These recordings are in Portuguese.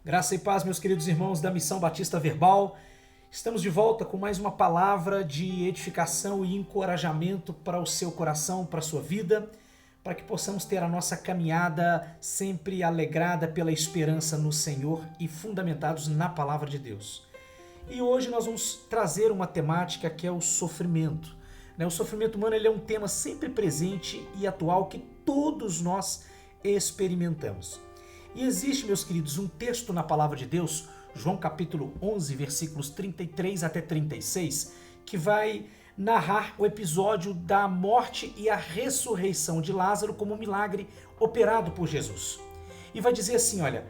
Graça e paz, meus queridos irmãos da Missão Batista Verbal. Estamos de volta com mais uma palavra de edificação e encorajamento para o seu coração, para a sua vida, para que possamos ter a nossa caminhada sempre alegrada pela esperança no Senhor e fundamentados na palavra de Deus. E hoje nós vamos trazer uma temática que é o sofrimento. O sofrimento humano ele é um tema sempre presente e atual que todos nós experimentamos. E existe, meus queridos, um texto na palavra de Deus, João capítulo 11, versículos 33 até 36, que vai narrar o episódio da morte e a ressurreição de Lázaro como um milagre operado por Jesus. E vai dizer assim, olha,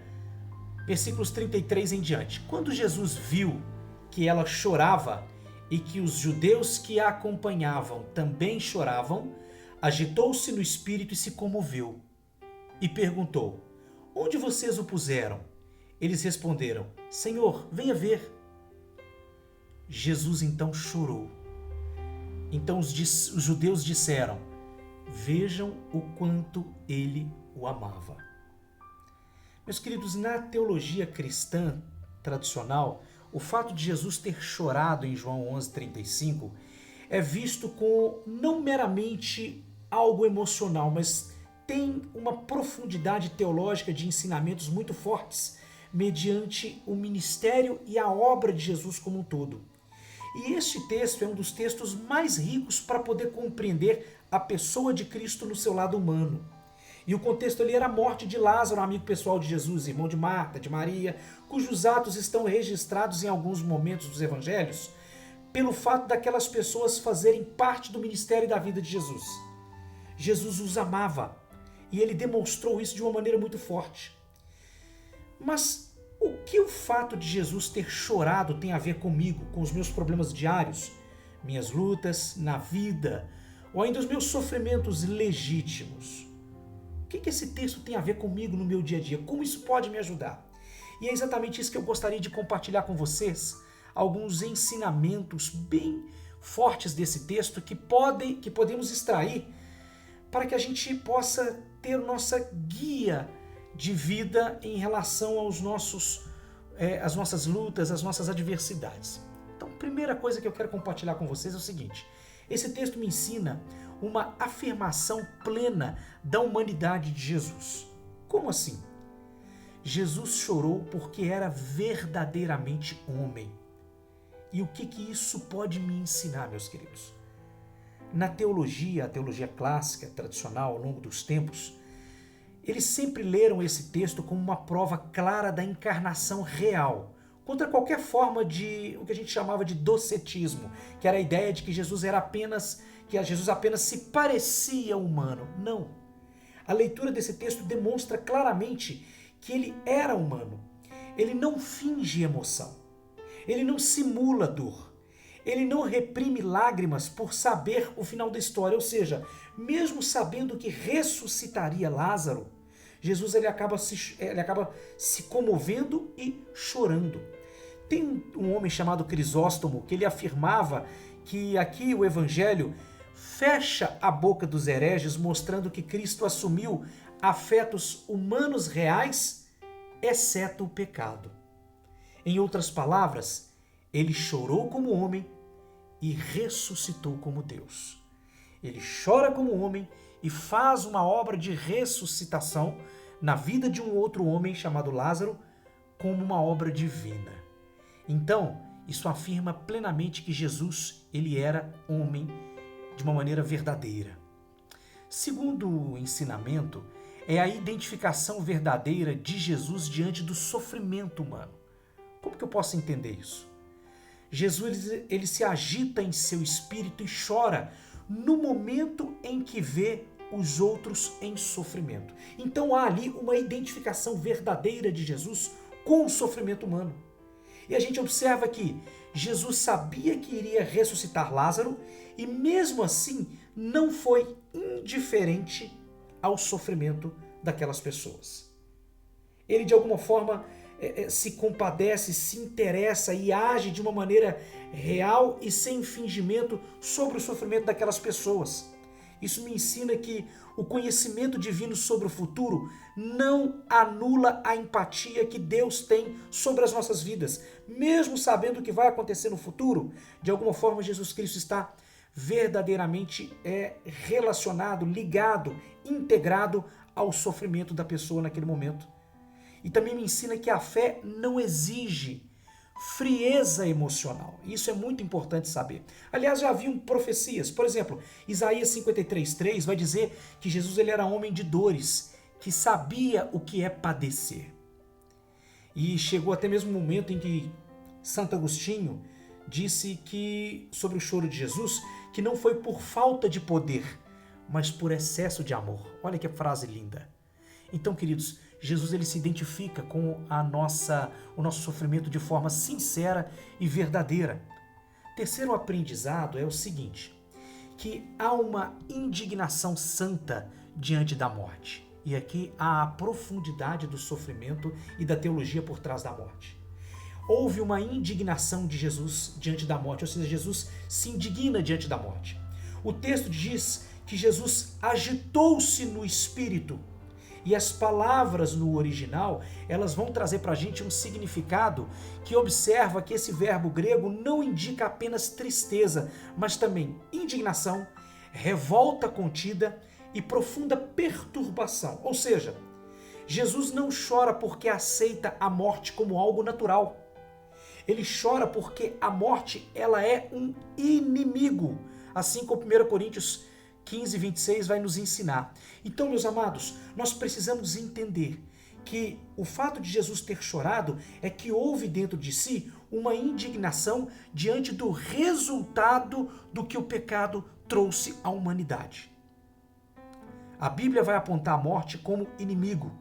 versículos 33 em diante. Quando Jesus viu que ela chorava e que os judeus que a acompanhavam também choravam, agitou-se no espírito e se comoveu. E perguntou: onde vocês o puseram? Eles responderam: Senhor, venha ver. Jesus então chorou. Então os judeus disseram: vejam o quanto ele o amava. Meus queridos, na teologia cristã tradicional, o fato de Jesus ter chorado em João 11:35 é visto como não meramente algo emocional, mas tem uma profundidade teológica de ensinamentos muito fortes mediante o ministério e a obra de Jesus como um todo. E este texto é um dos textos mais ricos para poder compreender a pessoa de Cristo no seu lado humano. E o contexto ali era a morte de Lázaro, amigo pessoal de Jesus, irmão de Marta, de Maria, cujos atos estão registrados em alguns momentos dos evangelhos, pelo fato daquelas pessoas fazerem parte do ministério da vida de Jesus. Jesus os amava. E ele demonstrou isso de uma maneira muito forte. Mas o que o fato de Jesus ter chorado tem a ver comigo, com os meus problemas diários, minhas lutas na vida, ou ainda os meus sofrimentos legítimos? O que esse texto tem a ver comigo no meu dia a dia? Como isso pode me ajudar? E é exatamente isso que eu gostaria de compartilhar com vocês, alguns ensinamentos bem fortes desse texto que podemos extrair para que a gente possa ter nossa guia de vida em relação às nossas lutas, às nossas adversidades. Então, a primeira coisa que eu quero compartilhar com vocês é o seguinte: esse texto me ensina uma afirmação plena da humanidade de Jesus. Como assim? Jesus chorou porque era verdadeiramente homem. E o que isso pode me ensinar, meus queridos? Na teologia, a teologia clássica, tradicional, ao longo dos tempos, eles sempre leram esse texto como uma prova clara da encarnação real, contra qualquer forma de o que a gente chamava de docetismo, que era a ideia de que Jesus apenas se parecia humano. Não. A leitura desse texto demonstra claramente que ele era humano. Ele não finge emoção. Ele não simula dor. Ele não reprime lágrimas por saber o final da história, ou seja, mesmo sabendo que ressuscitaria Lázaro, Jesus ele acaba se comovendo e chorando. Tem um homem chamado Crisóstomo que ele afirmava que aqui o Evangelho fecha a boca dos hereges, mostrando que Cristo assumiu afetos humanos reais, exceto o pecado. Em outras palavras, ele chorou como homem e ressuscitou como Deus. Ele chora como homem e faz uma obra de ressuscitação na vida de um outro homem chamado Lázaro como uma obra divina. Então, isso afirma plenamente que Jesus ele era homem de uma maneira verdadeira. Segundo o ensinamento, é a identificação verdadeira de Jesus diante do sofrimento humano. Como que eu posso entender isso? Jesus ele se agita em seu espírito e chora no momento em que vê os outros em sofrimento. Então há ali uma identificação verdadeira de Jesus com o sofrimento humano. E a gente observa que Jesus sabia que iria ressuscitar Lázaro e mesmo assim não foi indiferente ao sofrimento daquelas pessoas. Ele de alguma forma se compadece, se interessa e age de uma maneira real e sem fingimento sobre o sofrimento daquelas pessoas. Isso me ensina que o conhecimento divino sobre o futuro não anula a empatia que Deus tem sobre as nossas vidas. Mesmo sabendo o que vai acontecer no futuro, de alguma forma Jesus Cristo está verdadeiramente relacionado, ligado, integrado ao sofrimento da pessoa naquele momento. E também me ensina que a fé não exige frieza emocional. Isso é muito importante saber. Aliás, já haviam profecias. Por exemplo, Isaías 53:3 vai dizer que Jesus ele era homem de dores, que sabia o que é padecer. E chegou até mesmo um momento em que Santo Agostinho disse que, sobre o choro de Jesus, que não foi por falta de poder, mas por excesso de amor. Olha que frase linda. Então, queridos, Jesus ele se identifica com o nosso sofrimento de forma sincera e verdadeira. Terceiro aprendizado é o seguinte, que há uma indignação santa diante da morte. E aqui há a profundidade do sofrimento e da teologia por trás da morte. Houve uma indignação de Jesus diante da morte, ou seja, Jesus se indigna diante da morte. O texto diz que Jesus agitou-se no espírito. E as palavras no original, elas vão trazer para a gente um significado que observa que esse verbo grego não indica apenas tristeza, mas também indignação, revolta contida e profunda perturbação. Ou seja, Jesus não chora porque aceita a morte como algo natural. Ele chora porque a morte ela é um inimigo, assim como 1 Coríntios 15:26 vai nos ensinar. Então, meus amados, nós precisamos entender que o fato de Jesus ter chorado é que houve dentro de si uma indignação diante do resultado do que o pecado trouxe à humanidade. A Bíblia vai apontar a morte como inimigo.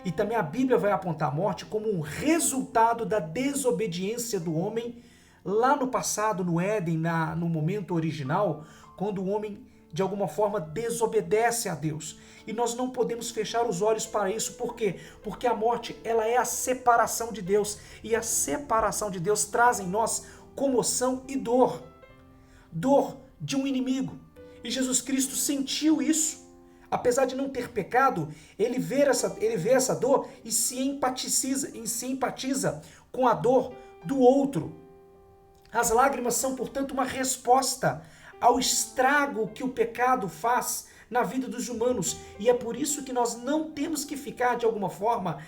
E também a Bíblia vai apontar a morte como um resultado da desobediência do homem lá no passado, no Éden, no momento original, quando o homem de alguma forma desobedece a Deus. E nós não podemos fechar os olhos para isso. Por quê? Porque a morte ela é a separação de Deus. E a separação de Deus traz em nós comoção e dor. Dor de um inimigo. E Jesus Cristo sentiu isso. Apesar de não ter pecado, ele vê essa dor e se empatiza com a dor do outro. As lágrimas são, portanto, uma resposta ao estrago que o pecado faz na vida dos humanos. E é por isso que nós não temos que ficar, de alguma forma,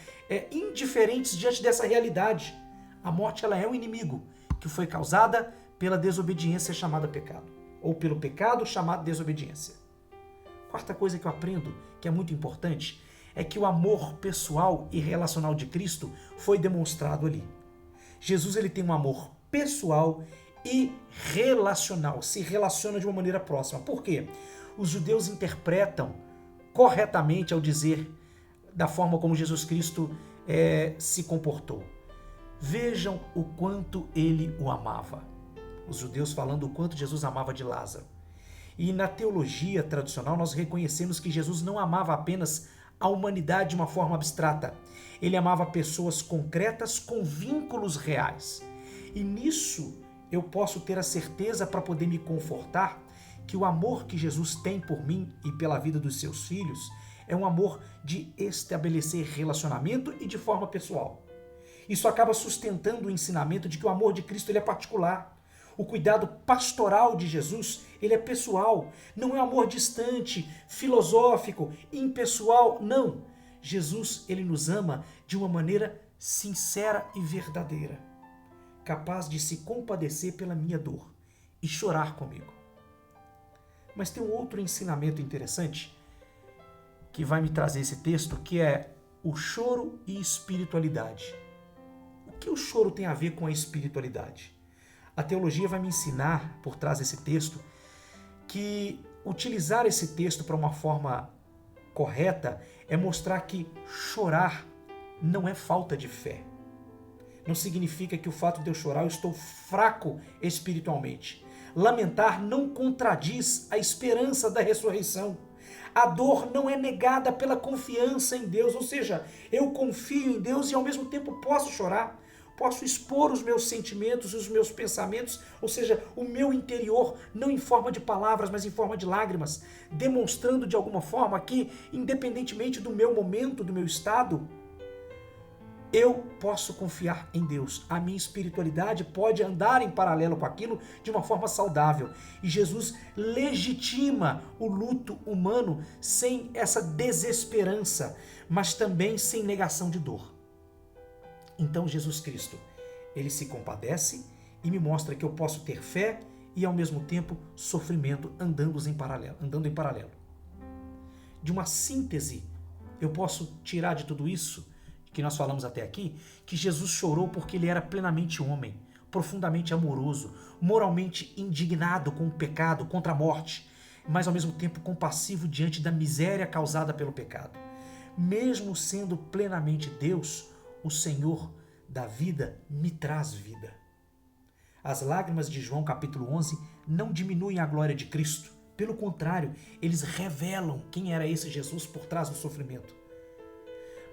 indiferentes diante dessa realidade. A morte ela é um inimigo que foi causada pela desobediência chamada pecado, ou pelo pecado chamado desobediência. Quarta coisa que eu aprendo, que é muito importante, é que o amor pessoal e relacional de Cristo foi demonstrado ali. Jesus ele tem um amor pessoal e relacional, se relaciona de uma maneira próxima. Por quê? Os judeus interpretam corretamente ao dizer da forma como Jesus Cristo se comportou. Vejam o quanto ele o amava. Os judeus falando o quanto Jesus amava de Lázaro. E na teologia tradicional nós reconhecemos que Jesus não amava apenas a humanidade de uma forma abstrata. Ele amava pessoas concretas com vínculos reais. E nisso eu posso ter a certeza para poder me confortar que o amor que Jesus tem por mim e pela vida dos seus filhos é um amor de estabelecer relacionamento e de forma pessoal. Isso acaba sustentando o ensinamento de que o amor de Cristo ele é particular. O cuidado pastoral de Jesus, ele é pessoal, não é um amor distante, filosófico, impessoal, não. Jesus, ele nos ama de uma maneira sincera e verdadeira, capaz de se compadecer pela minha dor e chorar comigo. Mas tem um outro ensinamento interessante que vai me trazer esse texto, que é o choro e espiritualidade. O que o choro tem a ver com a espiritualidade? A teologia vai me ensinar, por trás desse texto, que utilizar esse texto para uma forma correta é mostrar que chorar não é falta de fé. Não significa que o fato de eu chorar eu estou fraco espiritualmente. Lamentar não contradiz a esperança da ressurreição. A dor não é negada pela confiança em Deus, ou seja, eu confio em Deus e ao mesmo tempo posso chorar. posso expor os meus sentimentos, os meus pensamentos, ou seja, o meu interior, não em forma de palavras, mas em forma de lágrimas, demonstrando de alguma forma que, independentemente do meu momento, do meu estado, eu posso confiar em Deus. A minha espiritualidade pode andar em paralelo com aquilo de uma forma saudável. E Jesus legitima o luto humano sem essa desesperança, mas também sem negação de dor. Então Jesus Cristo, ele se compadece e me mostra que eu posso ter fé e ao mesmo tempo sofrimento andando em paralelo. De uma síntese, eu posso tirar de tudo isso que nós falamos até aqui, que Jesus chorou porque ele era plenamente homem, profundamente amoroso, moralmente indignado com o pecado, contra a morte, mas ao mesmo tempo compassivo diante da miséria causada pelo pecado. Mesmo sendo plenamente Deus, o Senhor da vida me traz vida. As lágrimas de João capítulo 11 não diminuem a glória de Cristo. Pelo contrário, eles revelam quem era esse Jesus por trás do sofrimento.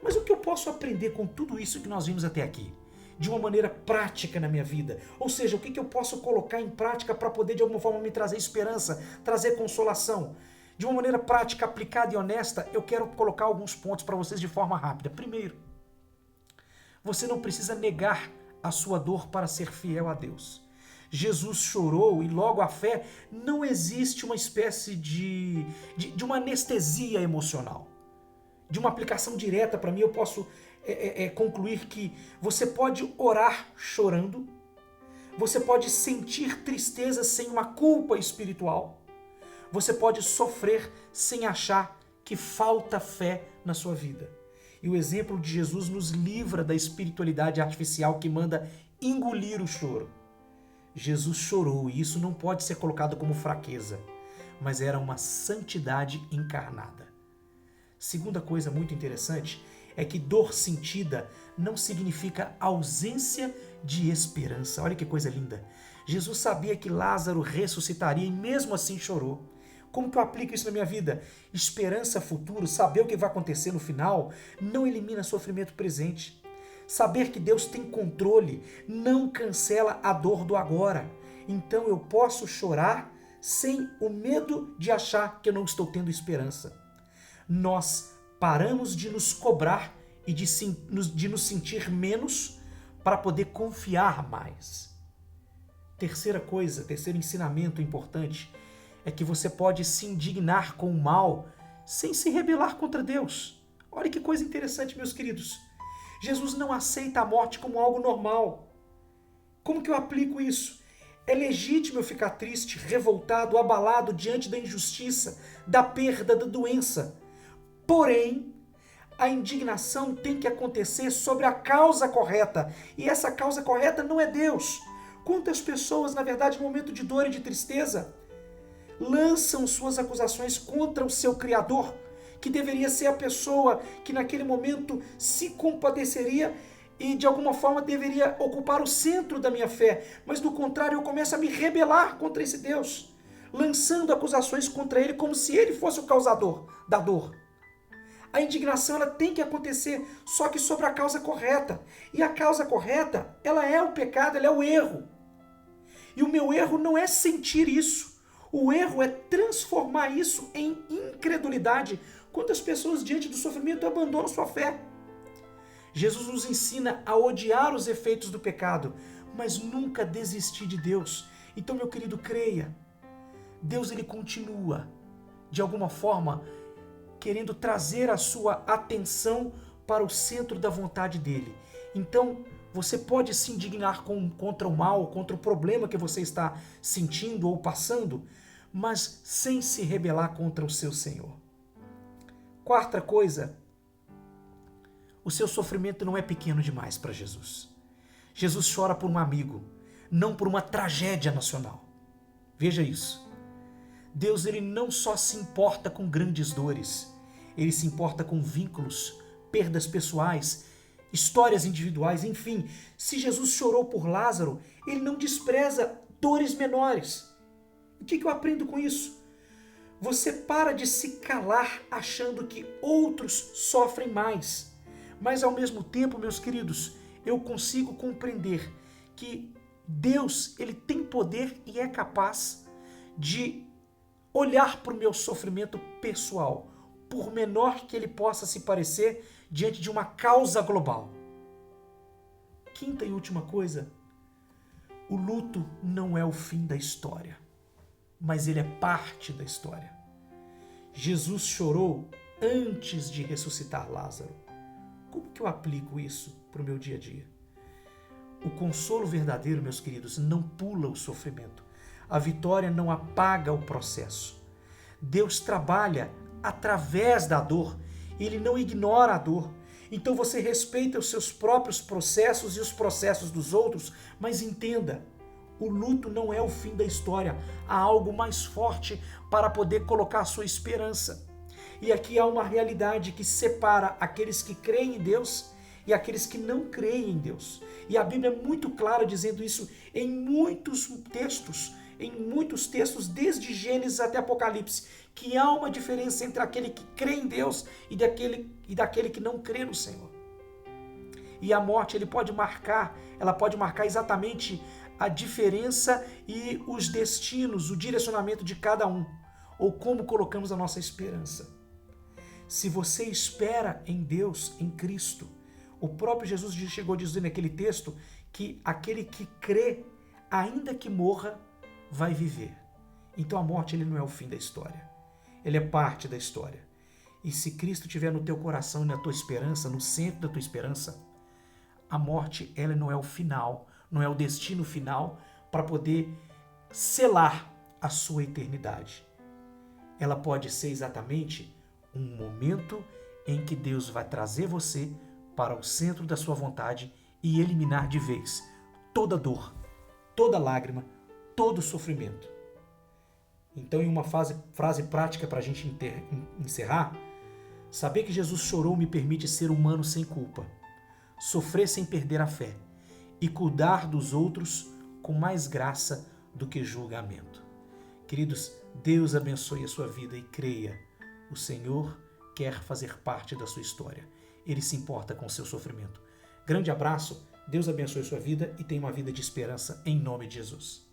Mas o que eu posso aprender com tudo isso que nós vimos até aqui? De uma maneira prática na minha vida? Ou seja, o que eu posso colocar em prática para poder de alguma forma me trazer esperança, trazer consolação? De uma maneira prática, aplicada e honesta, eu quero colocar alguns pontos para vocês de forma rápida. Primeiro, você não precisa negar a sua dor para ser fiel a Deus. Jesus chorou e logo a fé não existe uma espécie de uma anestesia emocional. De uma aplicação direta para mim, eu posso concluir que você pode orar chorando, você pode sentir tristeza sem uma culpa espiritual, você pode sofrer sem achar que falta fé na sua vida. E o exemplo de Jesus nos livra da espiritualidade artificial que manda engolir o choro. Jesus chorou e isso não pode ser colocado como fraqueza, mas era uma santidade encarnada. Segunda coisa muito interessante é que dor sentida não significa ausência de esperança. Olha que coisa linda. Jesus sabia que Lázaro ressuscitaria e mesmo assim chorou. Como que eu aplico isso na minha vida? Esperança futuro, saber o que vai acontecer no final, não elimina sofrimento presente. Saber que Deus tem controle não cancela a dor do agora. Então eu posso chorar sem o medo de achar que eu não estou tendo esperança. Nós paramos de nos cobrar e de nos sentir menos para poder confiar mais. Terceira terceiro ensinamento importante é que você pode se indignar com o mal sem se rebelar contra Deus. Olha que coisa interessante, meus queridos. Jesus não aceita a morte como algo normal. Como que eu aplico isso? É legítimo eu ficar triste, revoltado, abalado diante da injustiça, da perda, da doença. Porém, a indignação tem que acontecer sobre a causa correta. E essa causa correta não é Deus. Quantas pessoas, na verdade, no momento de dor e de tristeza, lançam suas acusações contra o seu Criador, que deveria ser a pessoa que naquele momento se compadeceria e de alguma forma deveria ocupar o centro da minha fé. Mas do contrário, eu começo a me rebelar contra esse Deus, lançando acusações contra ele como se ele fosse o causador da dor. A indignação ela tem que acontecer, só que sobre a causa correta. E a causa correta, ela é o pecado, ela é o erro. E o meu erro não é sentir isso. O erro é transformar isso em incredulidade. Quantas pessoas diante do sofrimento abandonam sua fé? Jesus nos ensina a odiar os efeitos do pecado, mas nunca desistir de Deus. Então, meu querido, creia. Deus ele continua, de alguma forma, querendo trazer a sua atenção para o centro da vontade dele. Então, você pode se indignar contra o mal, contra o problema que você está sentindo ou passando, mas sem se rebelar contra o seu Senhor. Quarta coisa, o seu sofrimento não é pequeno demais para Jesus. Jesus chora por um amigo, não por uma tragédia nacional. Veja isso. Deus ele não só se importa com grandes dores, ele se importa com vínculos, perdas pessoais, histórias individuais, enfim. Se Jesus chorou por Lázaro, ele não despreza dores menores. O que eu aprendo com isso? Você para de se calar achando que outros sofrem mais. Mas ao mesmo tempo, meus queridos, eu consigo compreender que Deus, ele tem poder e é capaz de olhar para o meu sofrimento pessoal, por menor que ele possa se parecer, diante de uma causa global. Quinta e última coisa, o luto não é o fim da história, mas ele é parte da história. Jesus chorou antes de ressuscitar Lázaro. Como que eu aplico isso para o meu dia a dia? O consolo verdadeiro, meus queridos, não pula o sofrimento. A vitória não apaga o processo. Deus trabalha através da dor. Ele não ignora a dor. Então você respeita os seus próprios processos e os processos dos outros, mas entenda, o luto não é o fim da história. Há algo mais forte para poder colocar a sua esperança. E aqui há uma realidade que separa aqueles que creem em Deus e aqueles que não creem em Deus. E a Bíblia é muito clara dizendo isso em muitos textos, desde Gênesis até Apocalipse, que há uma diferença entre aquele que crê em Deus e daquele que não crê no Senhor. E a morte, ela pode marcar exatamente a diferença e os destinos, o direcionamento de cada um, ou como colocamos a nossa esperança. Se você espera em Deus, em Cristo, o próprio Jesus chegou a dizer naquele texto que aquele que crê, ainda que morra, vai viver. Então a morte, ele não é o fim da história. Ele é parte da história. E se Cristo estiver no teu coração e na tua esperança, no centro da tua esperança, a morte, ela não é o final, não é o destino final para poder selar a sua eternidade. Ela pode ser exatamente um momento em que Deus vai trazer você para o centro da sua vontade e eliminar de vez toda dor, toda lágrima, todo sofrimento. Então, em uma frase prática para a gente encerrar, saber que Jesus chorou me permite ser humano sem culpa, sofrer sem perder a fé e cuidar dos outros com mais graça do que julgamento. Queridos, Deus abençoe a sua vida e creia, o Senhor quer fazer parte da sua história. Ele se importa com o seu sofrimento. Grande abraço, Deus abençoe a sua vida e tenha uma vida de esperança em nome de Jesus.